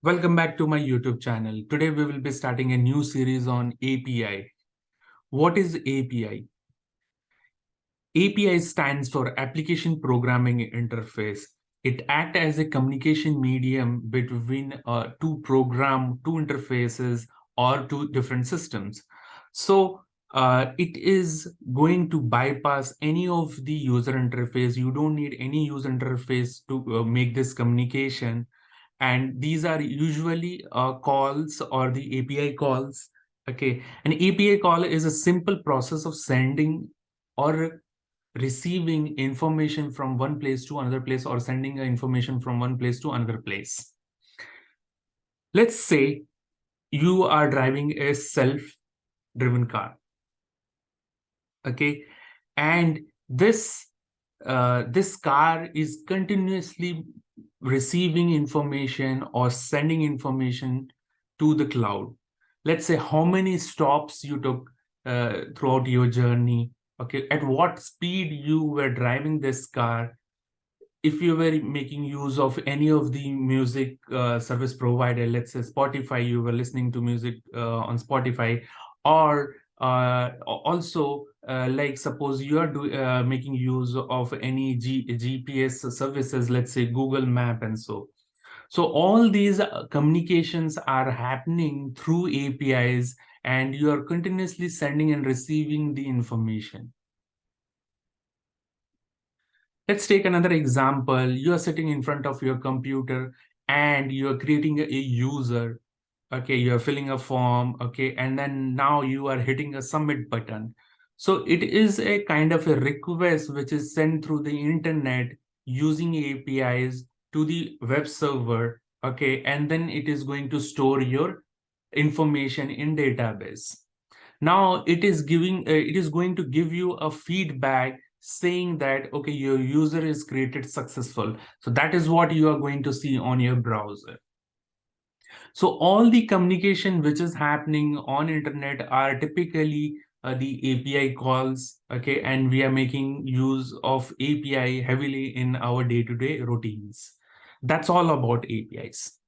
Welcome back to my YouTube channel. Today we will be starting a new series on API. What is API? API stands for Application Programming Interface. It acts as a communication medium between two interfaces or two different systems. So it is going to bypass any of the user interface. You don't need any user interface to make this communication. And these are usually calls or the API calls. Okay, an API call is a simple process of sending or receiving information from one place to another place or sending information from one place to another place. Let's say you are driving a self-driven car. Okay, and this car is continuously receiving information or sending information to the cloud. Let's say how many stops you took throughout your journey. Okay, at what speed you were driving this car. If you were making use of any of the music service provider, let's say Spotify, you were listening to music on Spotify, or also like suppose you are making use of any GPS services, let's say Google Map and so. So all these communications are happening through APIs, and you are continuously sending and receiving the information. Let's take another example. You are sitting in front of your computer and you are creating a user. Okay, you are filling a form. Okay, and then now you are hitting a submit button. So it is a kind of a request which is sent through the internet using APIs to the web server. Okay, and then it is going to store your information in database. Now it is going to give you a feedback saying that, okay, your user is created successful. So that is what you are going to see on your browser. So all the communication which is happening on internet are typically the API calls. Okay, and we are making use of API heavily in our day-to-day routines. That's all about APIs.